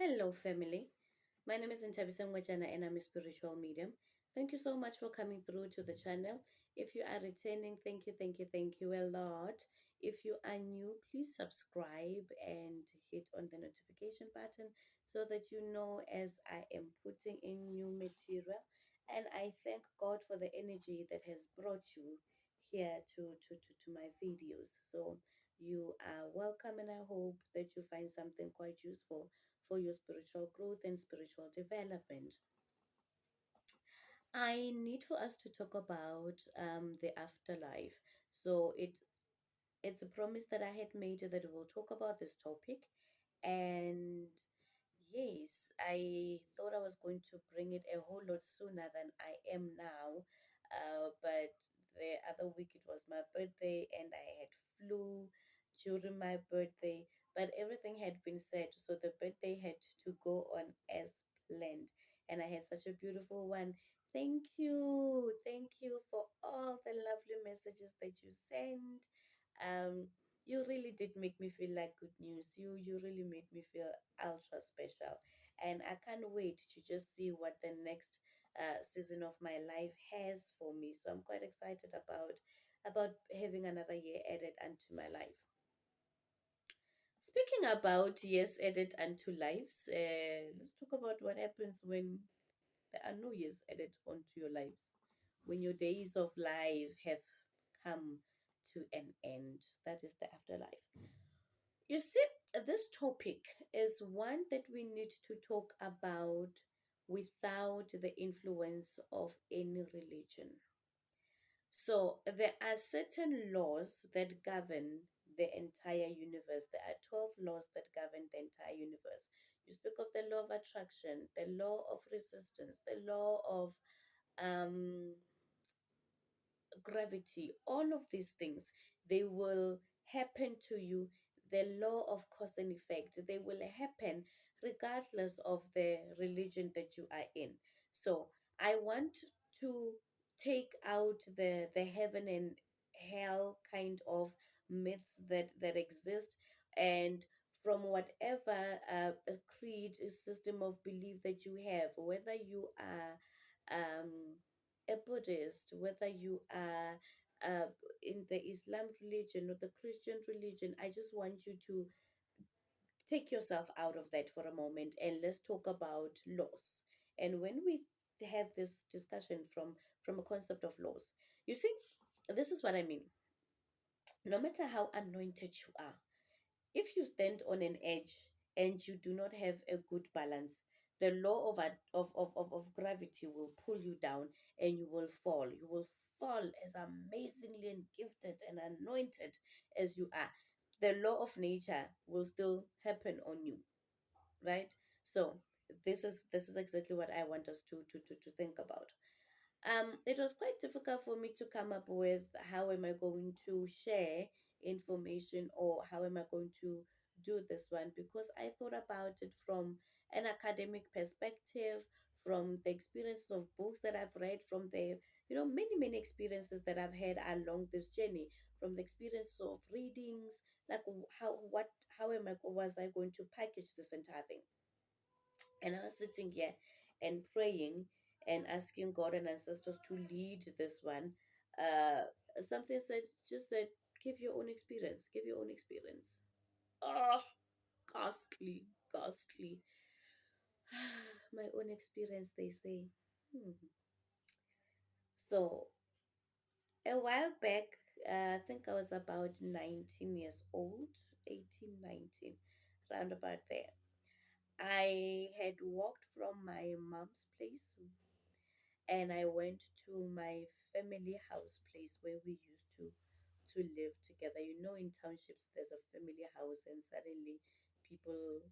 Hello, family. My name is Ntabisa Ngwajana and I'm a spiritual medium. Thank you so much for coming through to the channel. If you are returning, thank you a lot. If you are new, please subscribe and hit on the notification button so that you know as I am putting in new material. And I thank God for the energy that has brought you here to my videos. So you are welcome, and I hope that you find something quite useful for your spiritual growth and spiritual development. I need for us to talk about the afterlife. So it's a promise that I had made that we'll talk about this topic, and yes, I thought I was going to bring it a whole lot sooner than I am now. But the other week it was my birthday and I had flu during my birthday, but everything had been set, so the birthday had to go on as planned. And I had such a beautiful one. Thank you. Thank you for all the lovely messages that you sent. Um, you really did make me feel like good news. You really made me feel ultra special, and I can't wait to just see what the next season of my life has for me. So I'm quite excited about having another year added unto my life. Speaking about years added unto lives, let's talk about what happens when there are no years added onto your lives, when your days of life have come to an end. That is the afterlife. You see, this topic is one that we need to talk about without the influence of any religion. So, there are certain laws that govern the entire universe. There are 12 laws that govern the entire universe. You speak of the law of attraction, the law of resistance, the law of um, gravity, all of these things, they will happen to you. The law of cause and effect, they will happen regardless of the religion that you are in. So I want to take out the heaven and hell kind of myths that exist, and from whatever creed system of belief that you have, whether you are um a Buddhist, whether you are uh, in the Islam religion or the Christian religion, I just want you to take yourself out of that for a moment and let's talk about laws. And when we have this discussion from a concept of laws, you see, this is what I mean. No matter how anointed you are, if you stand on an edge and you do not have a good balance, the law of gravity will pull you down and you will fall. You will fall as amazingly and gifted and anointed as you are. The law of nature will still happen on you, right? So this is exactly what I want us to think about. It was quite difficult for me to come up with how am I going to share information or how am I going to do this one, because I thought about it from an academic perspective, from the experiences of books that I've read, from the many experiences that I've had along this journey, from the experience of readings, like how am I was I going to package this entire thing. And I was sitting here and praying and asking God and ancestors to lead this one. Uh, Something said, just said, give your own experience, give your own experience. Oh, ghastly, ghastly. My own experience, they say. Hmm. So, a while back, I think I was about 19 years old, 18, 19, round about there. I had walked from my mom's place and I went to my family house place where we used to live together. In townships there's a family house and suddenly people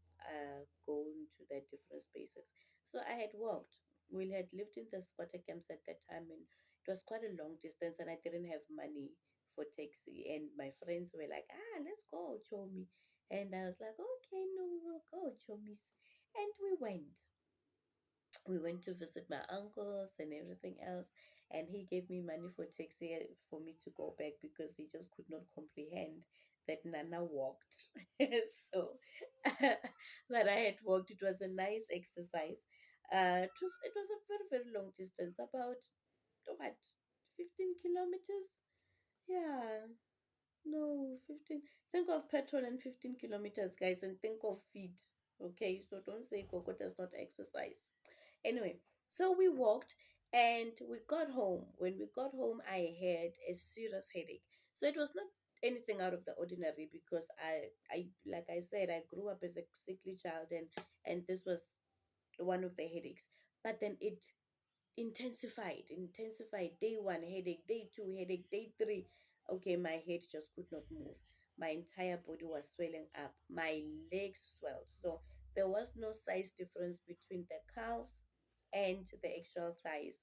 go into their different spaces. So I had walked. We had lived in the squatter camps at that time, and it was quite a long distance and I didn't have money for taxi, and my friends were like, let's go Chomi. And I was like, okay, no, we will go Chomis. And we went to visit my uncles and everything else, and he gave me money for taxi for me to go back because he just could not comprehend that Nana walked. So but I had walked. It was a nice exercise. It was a very very long distance, about what, 15 kilometers? Yeah, no, 15. Think of petrol and 15 kilometers, guys, and think of feet. Okay, so don't say Coco does not exercise. Anyway, so we walked and we got home. When we got home, I had a serious headache. So it was not anything out of the ordinary because I like I said, I grew up as a sickly child, and this was one of the headaches. But then it intensified. Day one headache, day two headache, day three. Okay, my head just could not move. My entire body was swelling up. My legs swelled. So there was no size difference between the calves and the actual thighs.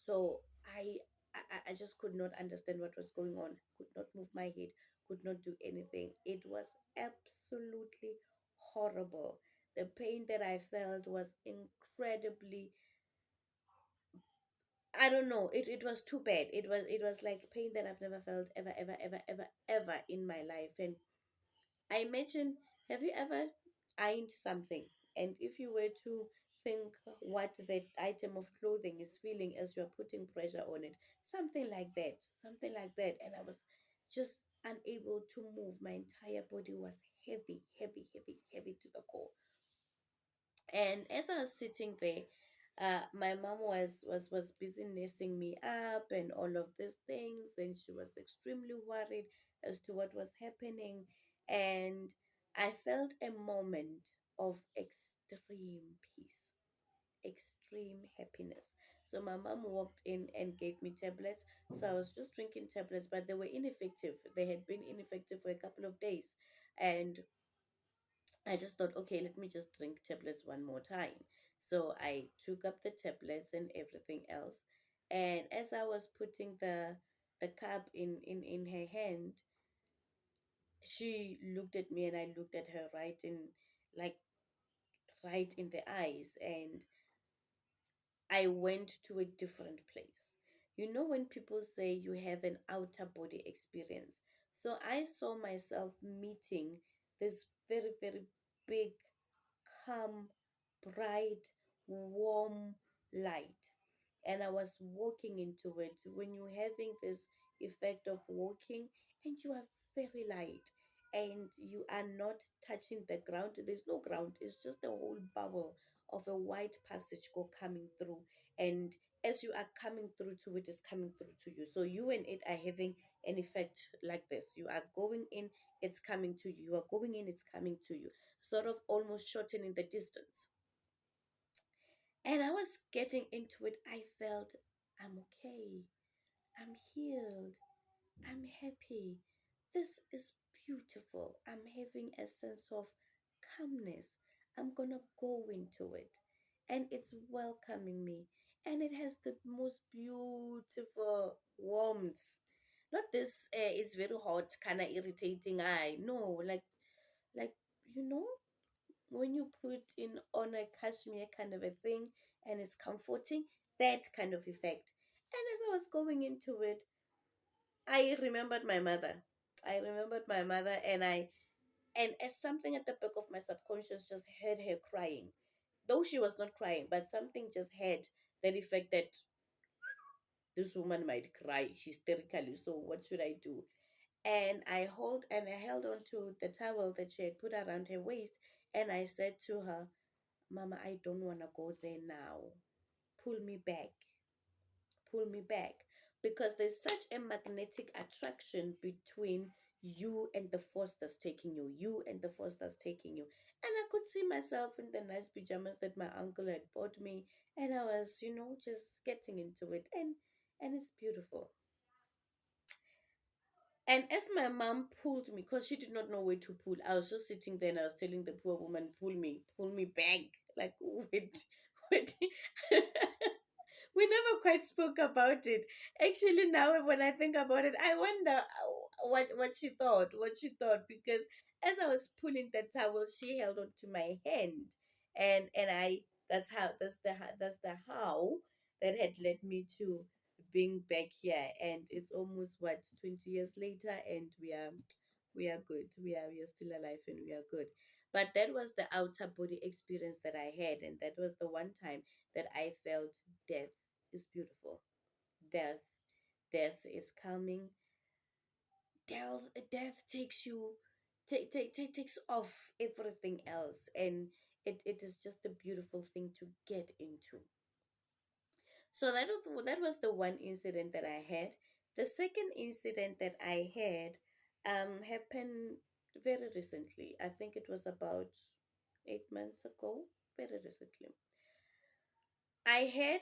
So I just could not understand what was going on. Could not move my head. Could not do anything. It was absolutely horrible. The pain that I felt was incredibly, I don't know. It was too bad. It was like pain that I've never felt ever, ever, ever, ever, ever in my life. And I imagine, have you ever ironed something? And if you were to think what that item of clothing is feeling as you're putting pressure on it, something like that, something like that. And I was just unable to move. My entire body was heavy, heavy, heavy, heavy to the core. And as I was sitting there, my mom was busy nursing me up and all of these things, and she was extremely worried as to what was happening. And I felt a moment of extreme peace, extreme happiness. So my mom walked in and gave me tablets. So I was just drinking tablets, but they were ineffective. They had been ineffective for a couple of days. And I just thought, okay, let me just drink tablets one more time. So I took up the tablets and everything else. And as I was putting the cup in her hand, she looked at me and I looked at her like right in the eyes, and I went to a different place. You know, when people say you have an outer body experience. So I saw myself meeting this very, very big, calm, bright, warm light. And I was walking into it. When you're having this effect of walking and you are very light and you are not touching the ground, there's no ground, it's just a whole bubble of a white passage go coming through. And as you are coming through to it, it's coming through to you. So you and it are having an effect like this. You are going in, it's coming to you. You are going in, it's coming to you, sort of almost shortening the distance. And I was getting into it. I felt I'm okay. I'm healed. I'm happy. This is beautiful. I'm having a sense of calmness. I'm gonna go into it. And it's welcoming me. And it has the most beautiful warmth. Not this, it's very hot, kind of irritating eye. No, like, you know, when you put in on a cashmere kind of a thing and it's comforting, that kind of effect. And as I was going into it, I remembered my mother. I remembered my mother, and as something at the back of my subconscious just heard her crying. Though she was not crying, but something just had that effect that this woman might cry hysterically. So what should I do? And I held on to the towel that she had put around her waist, and I said to her, Mama, I don't want to go there now. Pull me back. Pull me back. Because there's such a magnetic attraction between you and the force that's taking you, you and the force that's taking you. And I could see myself in the nice pajamas that my uncle had bought me, and I was, just getting into it. And it's beautiful. And as my mom pulled me, because she did not know where to pull, I was just sitting there and I was telling the poor woman, pull me back. Like, wait, wait. We never quite spoke about it. Actually, now when I think about it, I wonder what she thought, because as I was pulling the towel, she held on to my hand, and I that's the how that had led me to being back here. And it's almost, what, 20 years later, and we are good. We are still alive and we are good. But that was the outer body experience that I had, and that was the one time that I felt death is beautiful. Death, death is calming. Death takes you, takes off everything else, and it is just a beautiful thing to get into. So that was the one incident that I had. The second incident that I had happened very recently. I think it was about 8 months ago. Very recently. I had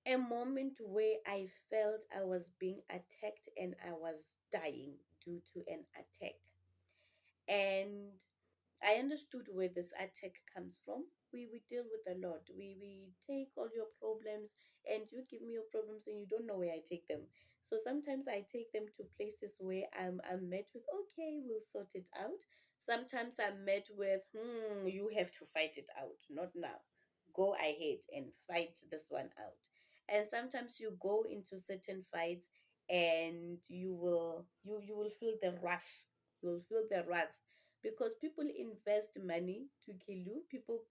a moment where I felt I was being attacked and I was dying due to an attack. And I understood where this attack comes from. We deal with a lot. We take all your problems, and you give me your problems and you don't know where I take them. So sometimes I take them to places where I'm met with, okay, we'll sort it out. Sometimes I'm met with, you have to fight it out, not now. Go ahead and fight this one out. And sometimes you go into certain fights and you will feel the wrath. You will feel the wrath because people invest money to kill you. People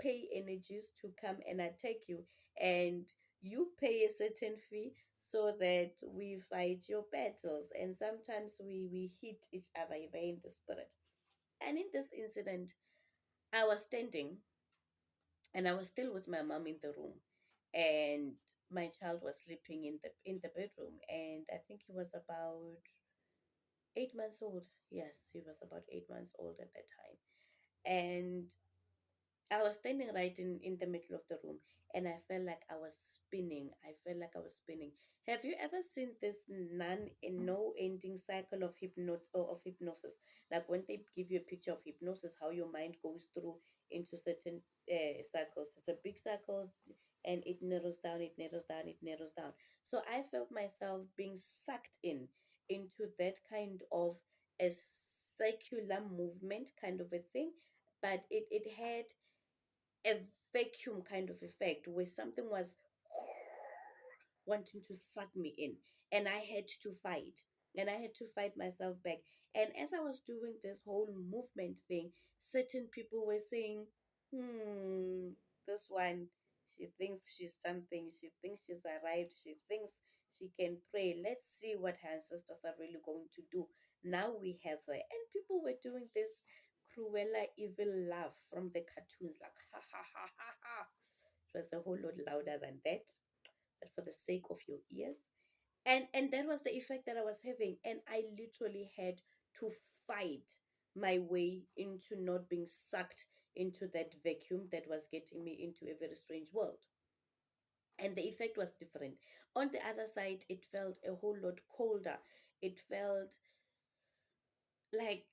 pay energies to come and attack you, and you pay a certain fee so that we fight your battles. And sometimes we hit each other there in the spirit. And in this incident, I was standing and I was still with my mom in the room, and my child was sleeping in the bedroom, and I think he was about 8 months old. Yes, he was about 8 months old at that time. And I was standing right in the middle of the room, and I felt like I was spinning. I felt like I was spinning. Have you ever seen this no ending cycle of hypnosis? Like when they give you a picture of hypnosis, how your mind goes through into certain cycles. It's a big cycle, and it narrows down, it narrows down, it narrows down. So I felt myself being sucked into that kind of a circular movement kind of a thing, but it had a vacuum kind of effect where something was wanting to suck me in, and I had to fight, and I had to fight myself back. And as I was doing this whole movement thing, certain people were saying, this one, she thinks she's something, she thinks she's arrived, she thinks she can pray. Let's see what her ancestors are really going to do. Now we have her. And people were doing this cruella evil laugh from the cartoons, like ha ha ha ha ha. It was a whole lot louder than that, but for the sake of your ears. And that was the effect that I was having. And I literally had to fight my way into not being sucked into that vacuum that was getting me into a very strange world. And the effect was different. On the other side, it felt a whole lot colder. It felt like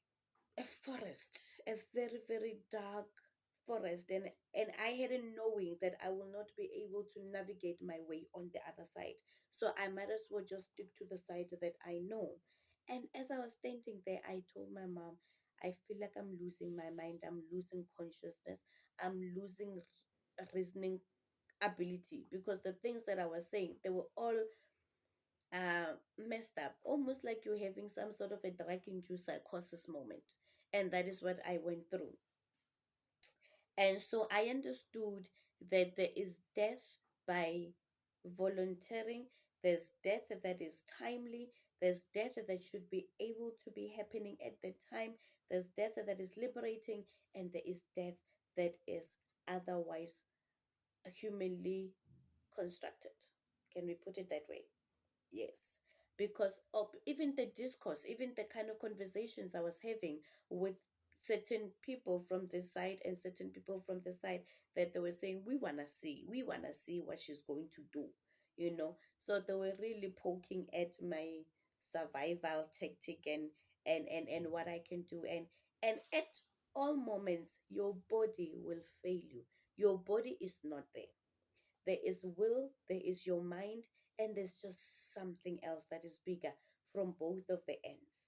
a forest, a very, very dark forest. And I had a knowing that I will not be able to navigate my way on the other side. So I might as well just stick to the side that I know. And as I was standing there, I told my mom, I feel like I'm losing my mind, I'm losing consciousness, I'm losing reasoning ability, because the things that I was saying, they were all messed up, almost like you're having some sort of a drug induced psychosis moment. And that is what I went through. And so I understood that there is death by volunteering, there's death that is timely, there's death that should be able to be happening at the time, there's death that is liberating, and there is death that is otherwise humanly constructed. Can we put it that way? Yes, because of even the discourse, even the kind of conversations I was having with certain people from this side and certain people from the side, that they were saying, we want to see what she's going to do. So they were really poking at my survival tactic and what I can do. And at all moments, your body will fail you. Your body is not there. There is will, there is your mind, and there's just something else that is bigger from both of the ends.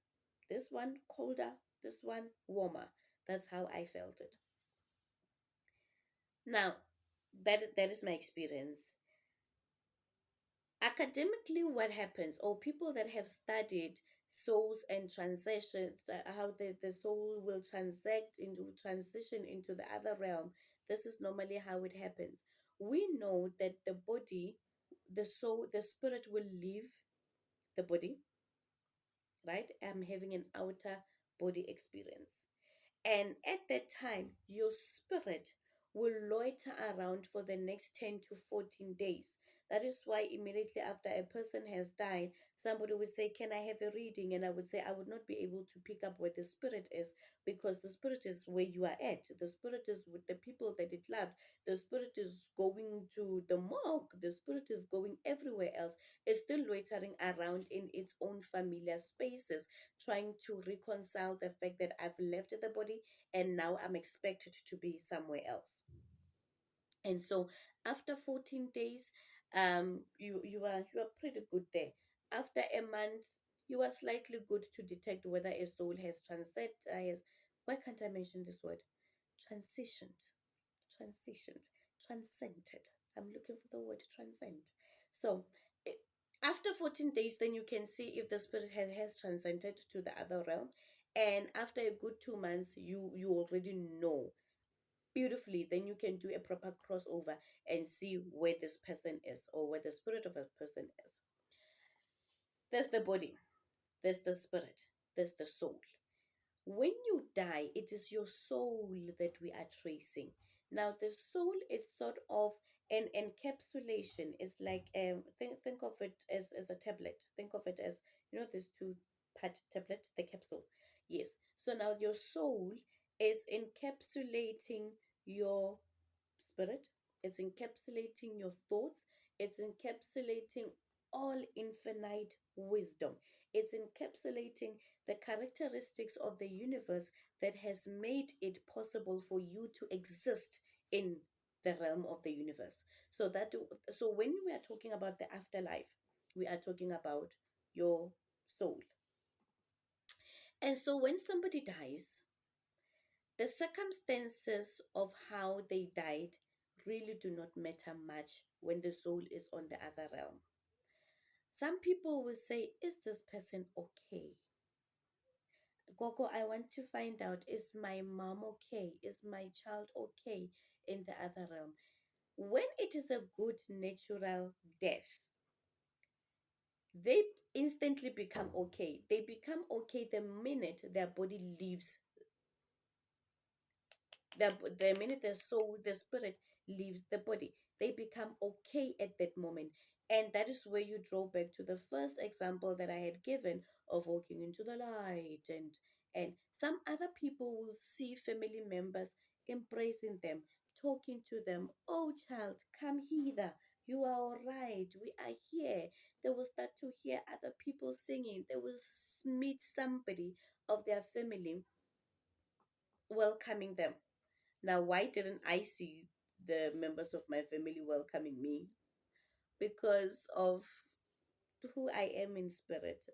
This one colder, this one warmer. That's how I felt it. Now, that is my experience. Academically, what happens, or people that have studied souls and transitions, how the soul will transition into the other realm. This is normally how it happens. We know that the body, the soul, the spirit will leave the body, right? I'm having an outer body experience. And at that time, your spirit will loiter around for the next 10 to 14 days. That is why immediately after a person has died, somebody would say, "Can I have a reading?" And I would say, I would not be able to pick up where the spirit is, because the spirit is where you are at. The spirit is with the people that it loved. The spirit is going to the morgue. The spirit is going everywhere else. It's still loitering around in its own familiar spaces, trying to reconcile the fact that I've left the body and now I'm expected to be somewhere else. And so after 14 days, you are pretty good there. After a month, you are slightly good to detect whether a soul has why can't I mention this word? Transitioned, transitioned, transcended. I'm looking for the word transcend. So i- after 14 days, then you can see if the spirit has transcended to the other realm. And after a good 2 months, you already know beautifully. Then you can do a proper crossover and see where this person is, or where the spirit of a person is. There's the body, there's the spirit, there's the soul. When you die, it is your soul that we are tracing. Now, the soul is sort of an encapsulation. It's like think of it as a tablet. Think of it as, this two-part tablet, the capsule. Yes. So now your soul is encapsulating your spirit, it's encapsulating your thoughts, it's encapsulating all infinite wisdom, it's encapsulating the characteristics of the universe that has made it possible for you to exist in the realm of the universe. So when we are talking about the afterlife, we are talking about your soul. And so when somebody dies, the circumstances of how they died really do not matter much when the soul is on the other realm. Some people will say, "Is this person okay? Gogo, I want to find out, is my mom okay? Is my child okay in the other realm?" When it is a good natural death, they instantly become okay. They become okay the minute their body leaves the minute the soul, the spirit leaves the body, they become okay at that moment. And that is where you draw back to the first example that I had given of walking into the light. And some other people will see family members embracing them, talking to them. "Oh, child, come hither. You are all right. We are here." They will start to hear other people singing. They will meet somebody of their family welcoming them. Now, why didn't I see the members of my family welcoming me? Because of who I am in spirit.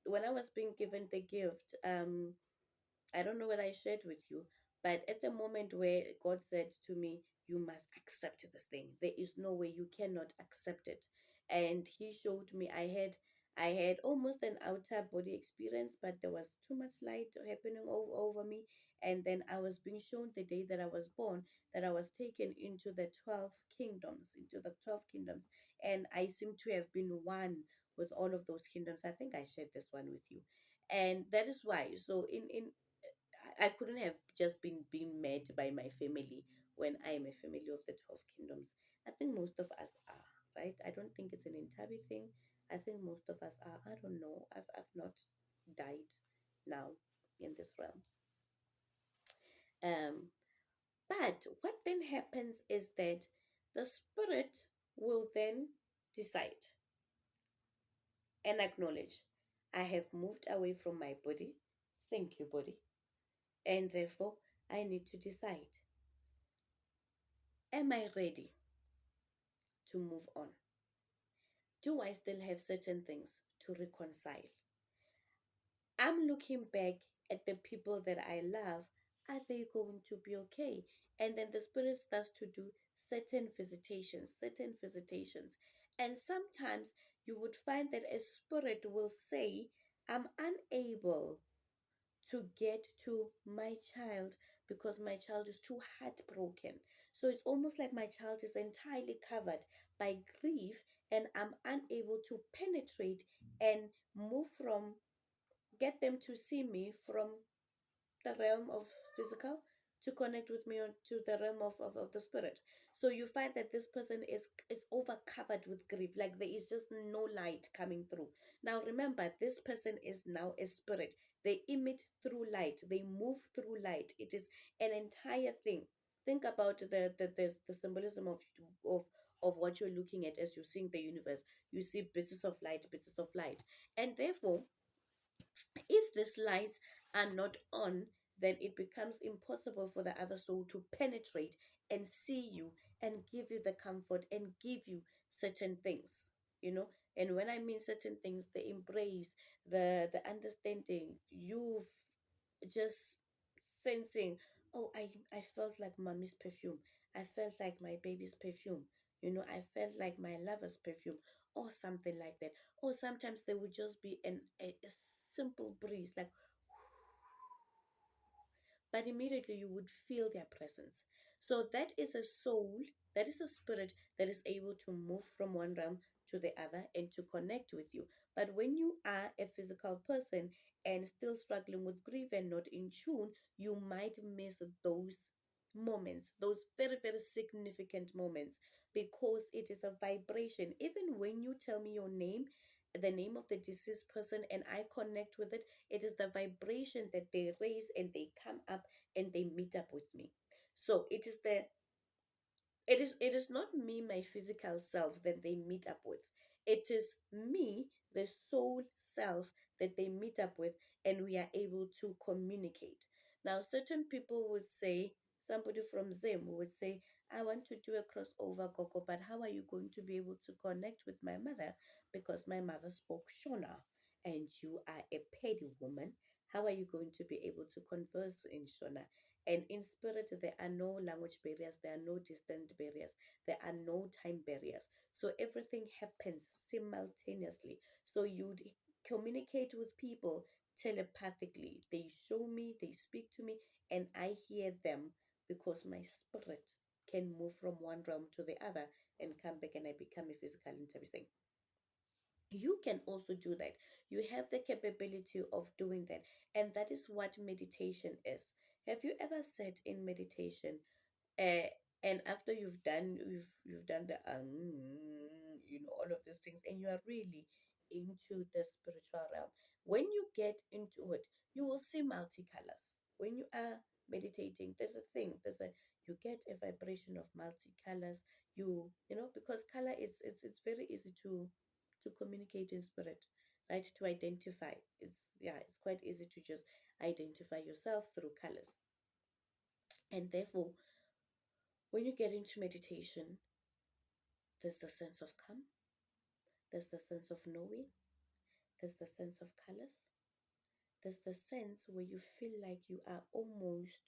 When I was being given the gift, I don't know whether I shared with you, but at the moment where God said to me, "You must accept this thing. There is no way you cannot accept it." And He showed me I had almost an outer body experience, but there was too much light happening over me. And then I was being shown the day that I was born, that I was taken into the 12 kingdoms, into the 12 kingdoms. And I seem to have been one with all of those kingdoms. I think I shared this one with you. And that is why. So in I couldn't have just been met by my family when I am a family of the 12 kingdoms. I think most of us are, right? I don't think it's an Intabi thing. I think most of us are. I don't know. I've not died now in this realm. Um, but what then happens is that the spirit will then decide and acknowledge, "I have moved away from my body. Thank you, body. And therefore, I need to decide, am I ready to move on? Do I still have certain things to reconcile? I'm looking back at the people that I love. Are they going to be okay?" And then the spirit starts to do certain visitations, certain visitations. And sometimes you would find that a spirit will say, I'm unable to get to my child because my child is too heartbroken. So it's almost like my child is entirely covered by grief, and I'm unable to penetrate and move from, get them to see me from the realm of physical to connect with me on to the realm of the spirit. So you find that this person is over covered with grief, like there is just no light coming through. Now remember, this person is now a spirit. They emit through light, they move through light. It is an entire thing. Think about the symbolism of of what you're looking at as you're seeing the universe. You see bits of light, and therefore if these lights are not on, then it becomes impossible for the other soul to penetrate and see you and give you the comfort and give you certain things, you know. And when I mean certain things, the embrace, the understanding, you've just sensing, oh, I felt like mommy's perfume. I felt like my baby's perfume. You know, I felt like my lover's perfume or something like that. Or sometimes there would just be a simple breeze, like, but immediately you would feel their presence. So that is a soul, that is a spirit that is able to move from one realm to the other and to connect with you. But when you are a physical person and still struggling with grief and not in tune, you might miss those moments, those very, very significant moments, because it is a vibration. Even when you tell me your name, the name of the deceased person, and I connect with it, it is the vibration that they raise and they come up and they meet up with me. So it is not me, my physical self, that they meet up with. It is me, the soul self, that they meet up with, and we are able to communicate. Now certain people would say, somebody from Zim would say, I want to do a crossover, Coco, but how are you going to be able to connect with my mother, because my mother spoke Shona and you are a petty woman? How are you going to be able to converse in Shona? And in spirit, there are no language barriers, there are no distant barriers, there are no time barriers. So everything happens simultaneously. So you'd communicate with people telepathically. They show me, they speak to me, and I hear them, because my spirit can move from one realm to the other and come back, and I become a physical interface. You can also do that. You have the capability of doing that, and that is what meditation is. Have you ever sat in meditation, uh, and after you've done the all of these things, and you are really into the spiritual realm? When you get into it, you will see multicolors. When you are meditating, there's a thing, you get a vibration of multicolors. Because color is, it's very easy to communicate in spirit, right? To identify, it's quite easy to just identify yourself through colors. And therefore, when you get into meditation, there's the sense of calm, there's the sense of knowing, there's the sense of colors, there's the sense where you feel like you are almost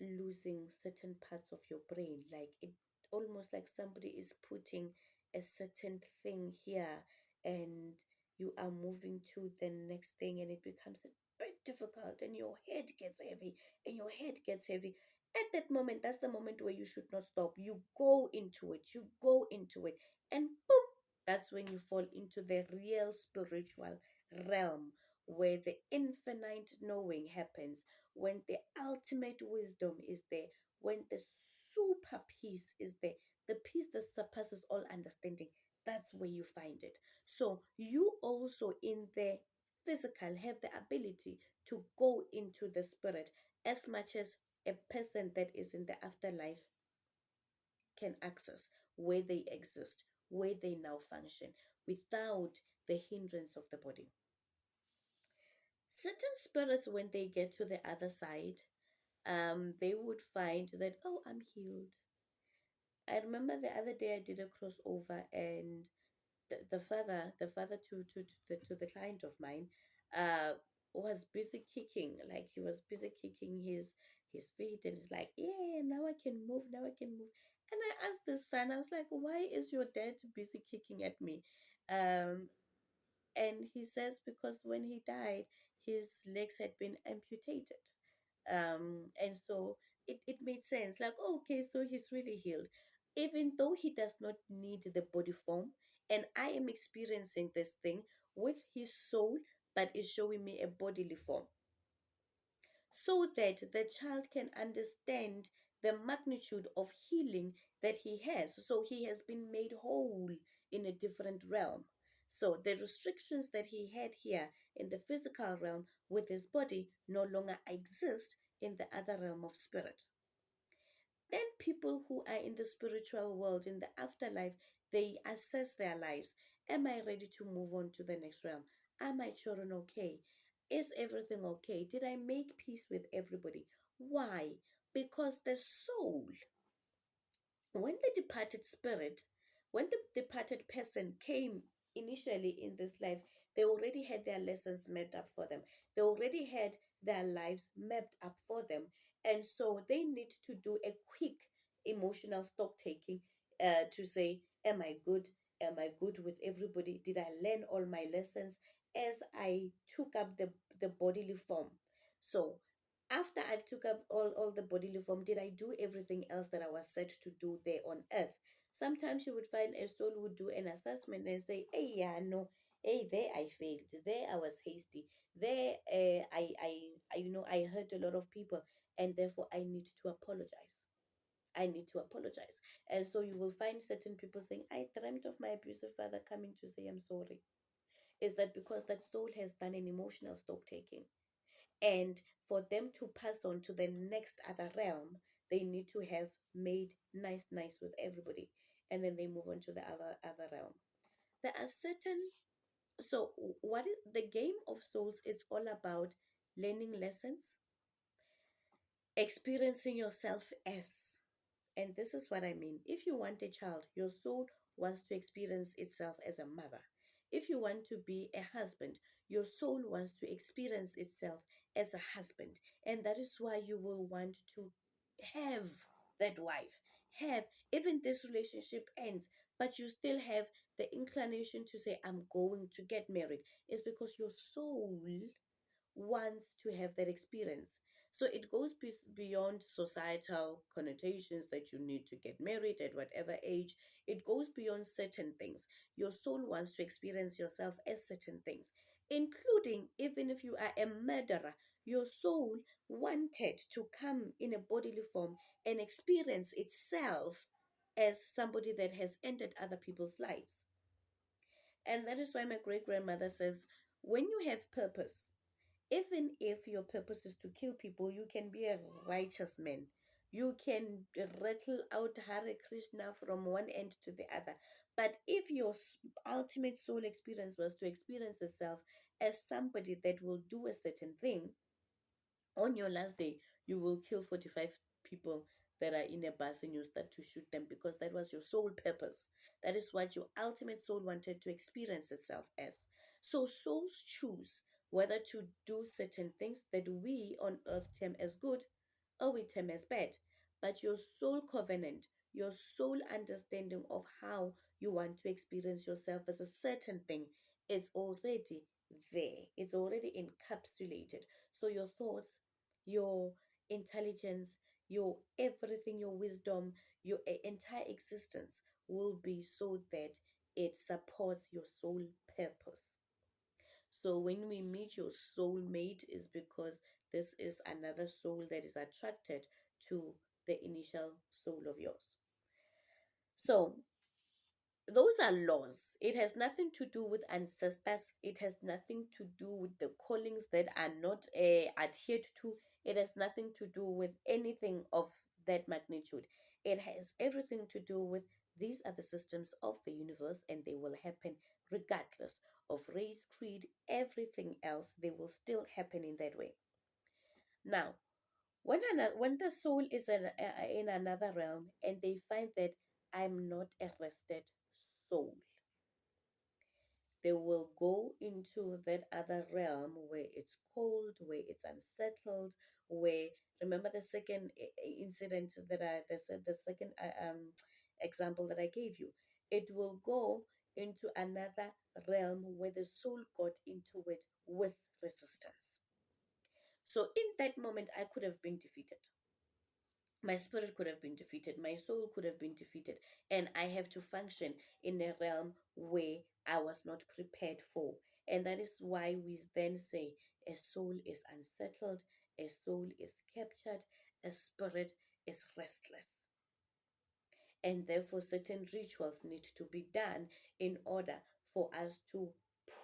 losing certain parts of your brain, like it almost like somebody is putting a certain thing here, and you are moving to the next thing, and it becomes a bit difficult, and your head gets heavy, and your head gets heavy. At that moment, that's the moment where you should not stop. You go into it, you go into it, and boom, that's when you fall into the real spiritual realm, where the infinite knowing happens, when the ultimate wisdom is there, when the super peace is there, the peace that surpasses all understanding. That's where you find it. So you also in the physical have the ability to go into the spirit, as much as a person that is in the afterlife can access, where they exist, where they now function without the hindrance of the body. Certain spirits, when they get to the other side, they would find that, oh, I'm healed. I remember the other day I did a crossover, and the father to the client of mine, uh, was busy kicking, like he was busy kicking his feet, and he's like, yeah, now I can move, now I can move. And I asked the son, I was like, why is your dad busy kicking at me? Um, And he says because when he died, his legs had been amputated. And so it made sense. Like, oh, okay, so he's really healed. Even though he does not need the body form, and I am experiencing this thing with his soul, but is showing me a bodily form so that the child can understand the magnitude of healing that he has. So he has been made whole in a different realm. So the restrictions that he had here in the physical realm with his body no longer exist in the other realm of spirit. Then people who are in the spiritual world, in the afterlife, they assess their lives. Am I ready to move on to the next realm? Are my children okay? Is everything okay? Did I make peace with everybody? Why? Because the soul, when the departed spirit, when the departed person came initially in this life, they already had their lessons mapped up for them. They already had their lives mapped up for them. And so they need to do a quick emotional stock taking to say, am I good? Am I good with everybody? Did I learn all my lessons as I took up the bodily form? So after I've took up all the bodily form, did I do everything else that I was set to do there on earth? Sometimes you would find a soul would do an assessment and say, hey, yeah, no, hey, there I failed. There I was hasty. There I hurt a lot of people, and therefore I need to apologize. I need to apologize. And so you will find certain people saying, I dreamt of my abusive father coming to say I'm sorry. Is that because that soul has done an emotional stock taking? And for them to pass on to the next other realm, they need to have made nice with everybody, and then they move on to the other realm. There are certain, so what is the game of souls? It's all about learning lessons, experiencing yourself as. And this is what I mean. If you want a child, your soul wants to experience itself as a mother. If you want to be a husband, your soul wants to experience itself as a husband. And that is why you will want to have that wife. Have, even this relationship ends, but you still have the inclination to say, I'm going to get married. It's because your soul wants to have that experience. So it goes beyond societal connotations that you need to get married at whatever age. It goes beyond certain things. Your soul wants to experience yourself as certain things, including even if you are a murderer, your soul wanted to come in a bodily form and experience itself as somebody that has ended other people's lives. And that is why my great grandmother says, when you have purpose, even if your purpose is to kill people, you can be a righteous man. You can rattle out Hare Krishna from one end to the other. But if your ultimate soul experience was to experience yourself as somebody that will do a certain thing, on your last day, you will kill 45 people that are in a bus and you start to shoot them because that was your sole purpose. That is what your ultimate soul wanted to experience itself as. So souls choose whether to do certain things that we on earth term as good or we term as bad. But your soul covenant, your soul understanding of how you want to experience yourself as a certain thing is already there. It's already encapsulated. So your thoughts, your intelligence, your everything, your wisdom, your entire existence will be so that it supports your soul purpose. So when we meet your soul mate is because this is another soul that is attracted to the initial soul of yours. So those are laws. It has nothing to do with ancestors. It has nothing to do with the callings that are not adhered to. It has nothing to do with anything of that magnitude. It has everything to do with these are the systems of the universe and they will happen regardless of race, creed, everything else. They will still happen in that way. Now, when the soul is in another realm and they find that I'm not a rested soul, they will go into that other realm where it's cold, where it's unsettled, where remember the second incident that I the second example that I gave you. It will go into another realm where the soul got into it with resistance. So in that moment, I could have been defeated. My spirit could have been defeated. My soul could have been defeated. And I have to function in a realm where I was not prepared for. And that is why we then say a soul is unsettled, a soul is captured, a spirit is restless. And therefore, certain rituals need to be done in order for us to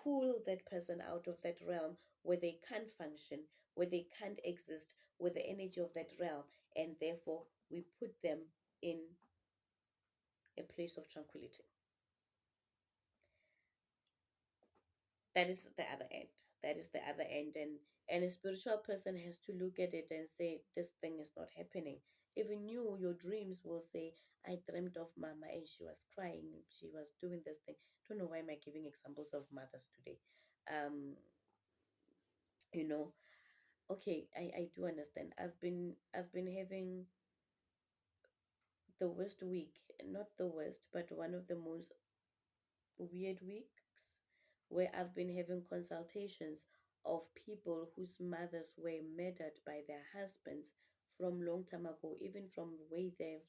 pull that person out of that realm where they can't function, where they can't exist with the energy of that realm, and therefore we put them in a place of tranquility. That is the other end. That is the other end. And a spiritual person has to look at it and say, this thing is not happening. Even you, your dreams will say, I dreamt of mama and she was crying, she was doing this thing. Don't know why am I giving examples of mothers today. um you know, okay, I do understand. I've been having the worst week, not the worst, but one of the most weird weeks, where I've been having consultations of people whose mothers were murdered by their husbands from long time ago, even from way there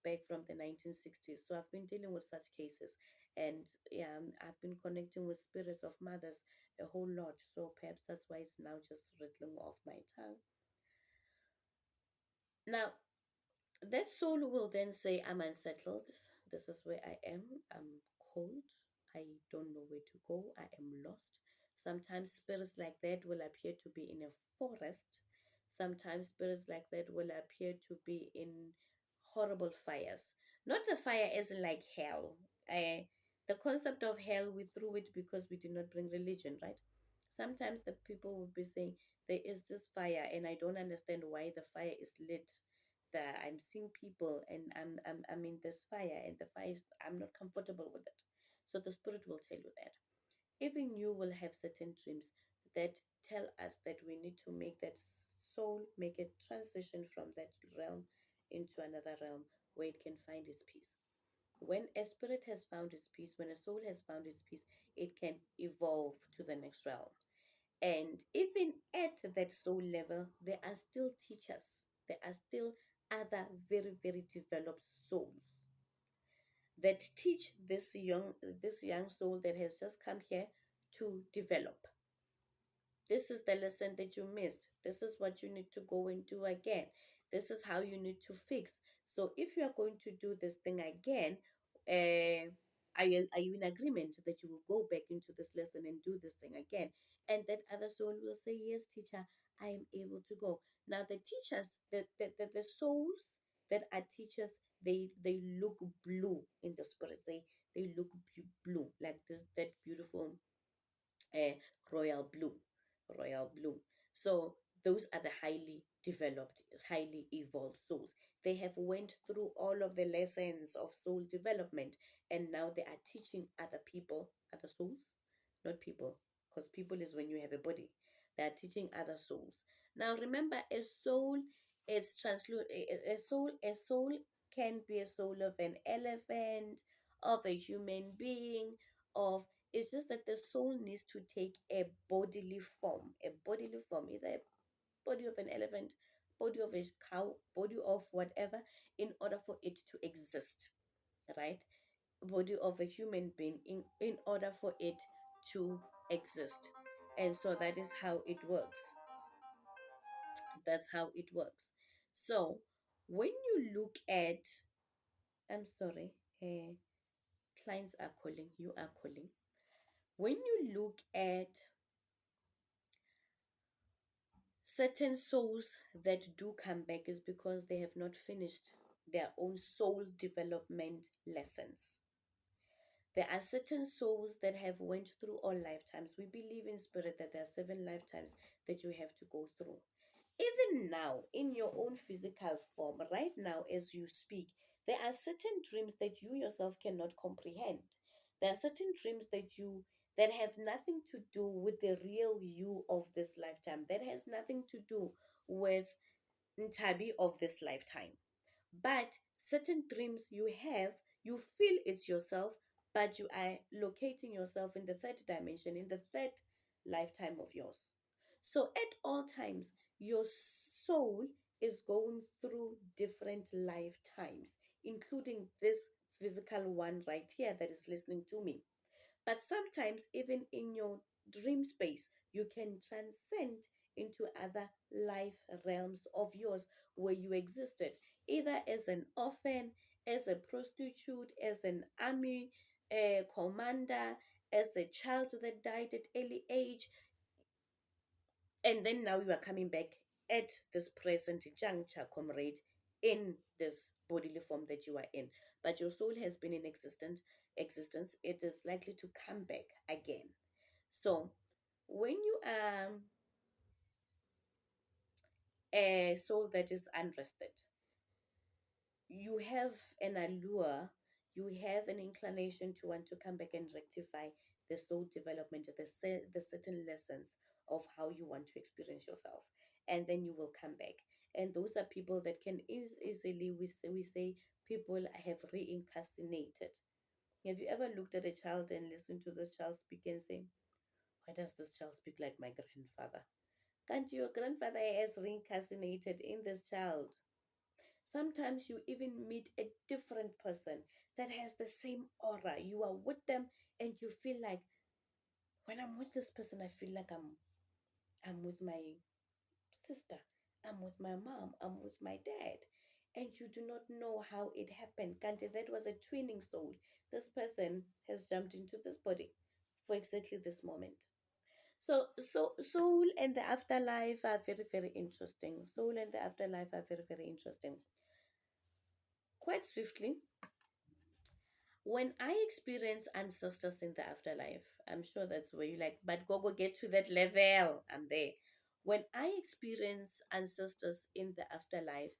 back from the 1960s. So I've been dealing with such cases, and yeah, I've been connecting with spirits of mothers a whole lot. So perhaps that's why it's now just rattling off my tongue. Now, that soul will then say, I'm unsettled. This is where I am. I'm cold. I don't know where to go. I am lost. Sometimes spirits like that will appear to be in a forest. Sometimes spirits like that will appear to be in horrible fires. Not the fire as in like hell. The concept of hell, we threw it because we did not bring religion, right? Sometimes the people will be saying, there is this fire, and I don't understand why the fire is lit. That I'm seeing people, and I'm in this fire, and the fire is, I'm not comfortable with it. So the spirit will tell you that. Even you will have certain dreams that tell us that we need to make that soul make a transition from that realm into another realm where it can find its peace. When a spirit has found its peace, when a soul has found its peace, it can evolve to the next realm. And even at that soul level, there are still teachers. There are still other very, very developed souls that teach this young soul that has just come here to develop. This is the lesson that you missed. This is what you need to go and do again. This is how you need to fix. So if you are going to do this thing again, are you in agreement that you will go back into this lesson and do this thing again? And that other soul will say, yes, teacher, I am able to go. Now the teachers, the souls that are teachers, they look blue in the spirit. They look blue, like this, that beautiful uh, royal blue, royal blue. So those are the highly developed, highly evolved souls. They have went through all of the lessons of soul development, and now they are teaching other people, other souls, not people, because people is when you have a body. They are teaching other souls. Now remember, a soul is a soul can be a soul of an elephant, of a human being, of, it's just that the soul needs to take a bodily form, either a body of an elephant, body of a cow, body of whatever, in order for it to exist, right? Body of a human being in order for it to exist. And so that is how it works. That's how it works. So when you look at, I'm sorry, clients are calling, you are calling. When you look at certain souls that do come back, is because they have not finished their own soul development lessons. There are certain souls that have went through all lifetimes. We believe in spirit that there are 7 lifetimes that you have to go through. Even now, in your own physical form, right now as you speak, there are certain dreams that you yourself cannot comprehend. There are certain dreams that have nothing to do with the real you of this lifetime. That has nothing to do with Ntabi of this lifetime. But certain dreams you have, you feel it's yourself, but you are locating yourself in the third dimension, in the third lifetime of yours. So at all times, your soul is going through different lifetimes, including this physical one right here that is listening to me. But sometimes, even in your dream space, you can transcend into other life realms of yours where you existed, either as an orphan, as a prostitute, as an army commander, as a child that died at early age, and then now you are coming back at this present juncture, comrade, in this bodily form that you are in. But your soul has been in existence. It is likely to come back again. So when you are a soul that is unrested, you have an allure, you have an inclination to want to come back and rectify the soul development, the certain lessons of how you want to experience yourself. And then you will come back. And those are people that can easily, we say people have reincarnated. Have you ever looked at a child and listened to this child speak and say, why does this child speak like my grandfather? Can't your grandfather has reincarnated in this child? Sometimes you even meet a different person that has the same aura. You are with them and you feel like, when I'm with this person, I feel like I'm with my sister, I'm with my mom, I'm with my dad. And you do not know how it happened. Kante, that was a twinning soul. This person has jumped into this body for exactly this moment. So soul and the afterlife are very, very interesting. Soul and the afterlife are very, very interesting. Quite swiftly, when I experience ancestors in the afterlife, I'm sure that's where you like, but go get to that level. I'm there. When I experience ancestors in the afterlife,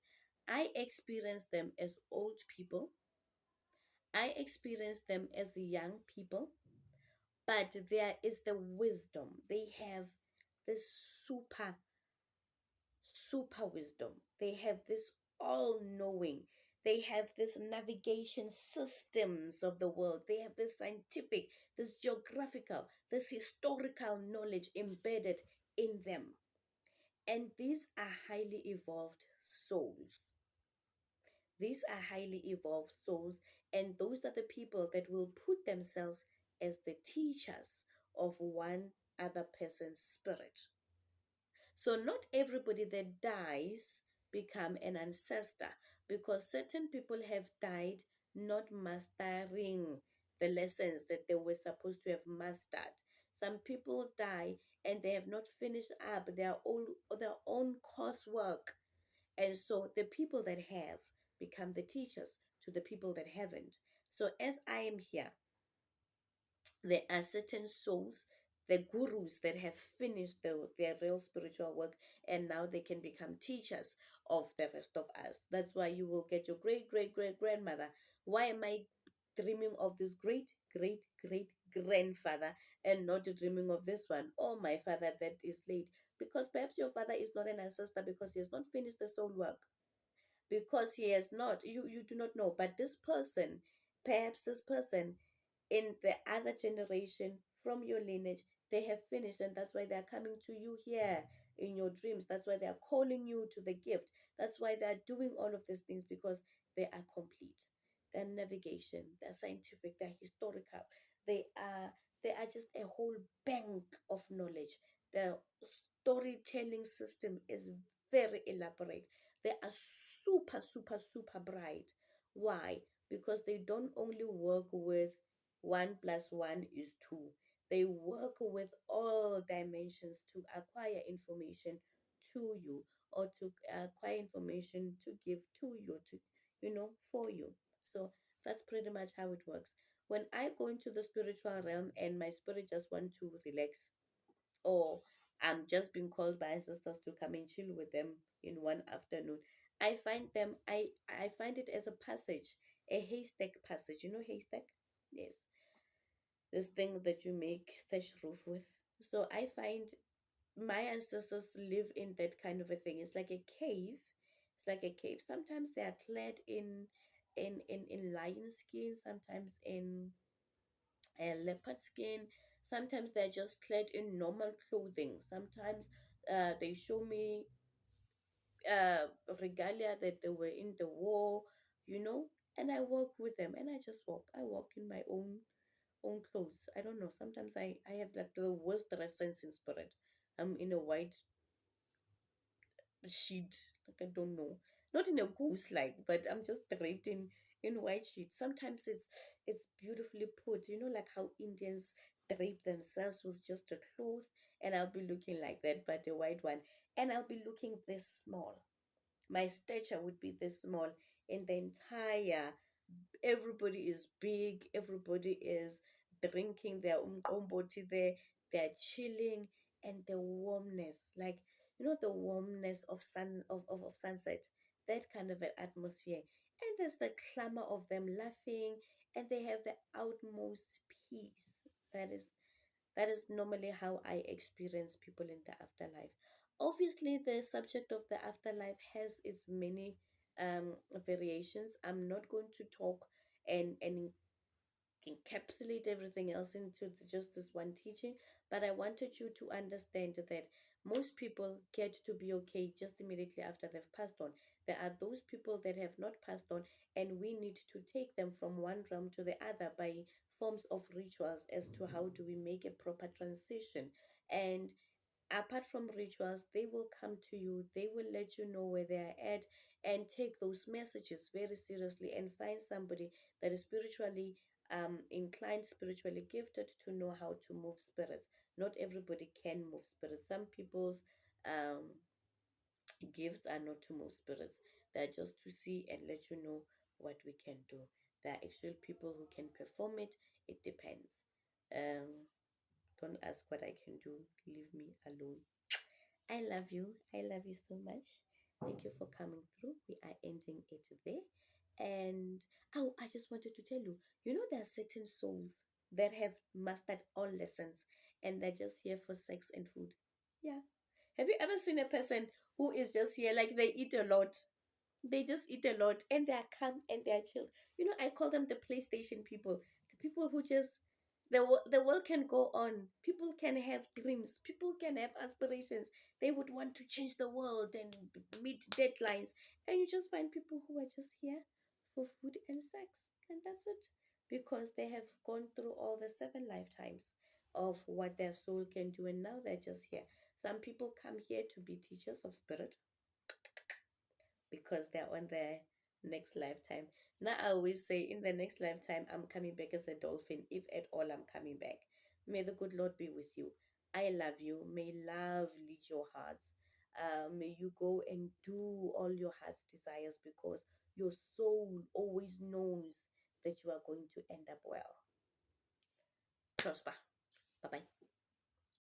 I experience them as old people. I experience them as young people, but there is the wisdom. They have this super wisdom. They have this all knowing. They have this navigation systems of the world. They have this scientific, this geographical, this historical knowledge embedded in them. And these are highly evolved souls. These are highly evolved souls, and those are the people that will put themselves as the teachers of one other person's spirit. So not everybody that dies become an ancestor, because certain people have died not mastering the lessons that they were supposed to have mastered. Some people die and they have not finished up their own coursework. And so the people that have become the teachers to the people that haven't. So as I am here, there are certain souls, the gurus that have finished their real spiritual work, and now they can become teachers of the rest of us. That's why you will get your great great great grandmother. Why am I dreaming of this great great great grandfather and not dreaming of this one? Oh, my father that is late. Because perhaps your father is not an ancestor because he has not finished the soul work, because he has not, you do not know. But this person, perhaps this person in the other generation from your lineage, they have finished, and that's why they're coming to you here in your dreams. That's why they're calling you to the gift. That's why they're doing all of these things, because they are complete. They're navigation, they're scientific, they're historical, they are they are just a whole bank of knowledge. The storytelling system is very elaborate. They are super super super bright. Why? Because they don't only work with 1 plus 1 is 2. They work with all dimensions to acquire information to you, or to acquire information to give to you, to, for you. So that's pretty much how it works. When I go into the spiritual realm and my spirit just want to relax, or I'm just being called by ancestors to come and chill with them in one afternoon, I find it as a passage, a haystack passage. You know haystack? Yes, this thing that you make thatch roof with. So I find my ancestors live in that kind of a thing. It's like a cave. It's like a cave. Sometimes they are clad in lion skin, sometimes in leopard skin. Sometimes they're just clad in normal clothing. Sometimes they show me regalia that they were in the war, you know, and I walk with them and I just walk. I walk in my own clothes. I don't know. Sometimes I have like the worst sense in spirit. I'm in a white sheet, like I don't know, not in a ghost like, but I'm just draped in white sheet. Sometimes it's beautifully put, you know, like how Indians drape themselves with just a cloth, and I'll be looking like that, but a white one, and I'll be looking this small. My stature would be this small in the entire. Everybody is big, everybody is drinking their tea there, they're chilling, and the warmness, like, you know, the warmness of of sunset, that kind of an atmosphere. And there's the clamor of them laughing, and they have the utmost peace. That is normally how I experience people in the afterlife. Obviously, the subject of the afterlife has its many variations. I'm not going to talk and encapsulate everything else into just this one teaching, but I wanted you to understand that most people get to be okay just immediately after they've passed on. There are those people that have not passed on, and we need to take them from one realm to the other by forms of rituals as to how do we make a proper transition. And apart from rituals, they will come to you, they will let you know where they are at, and take those messages very seriously and find somebody that is spiritually inclined, spiritually gifted to know how to move spirits. Not everybody can move spirits. Some people's um gifts are not to move spirits, they're just to see and let you know what we can do. There are actual people who can perform it. It depends. Don't ask what I can do, leave me alone. I love you. I love you so much. Thank you for coming through. We are ending it there. And oh, I just wanted to tell you, you know, there are certain souls that have mastered all lessons and they're just here for sex and food. Yeah. Have you ever seen a person who is just here, like they eat a lot? They just eat a lot and they are calm and they are chilled. You know, I call them the PlayStation people. The people who just the world can go on. People can have dreams. People can have aspirations. They would want to change the world and meet deadlines. And you just find people who are just here for food and sex. And that's it. Because they have gone through all the seven lifetimes of what their soul can do. And now they're just here. Some people come here to be teachers of spirit because they're on their next lifetime. Now, I always say, in the next lifetime, I'm coming back as a dolphin, if at all I'm coming back. May the good Lord be with you. I love you. May love lead your hearts. May you go and do all your heart's desires because your soul always knows that you are going to end up well. Prosper. Bye bye.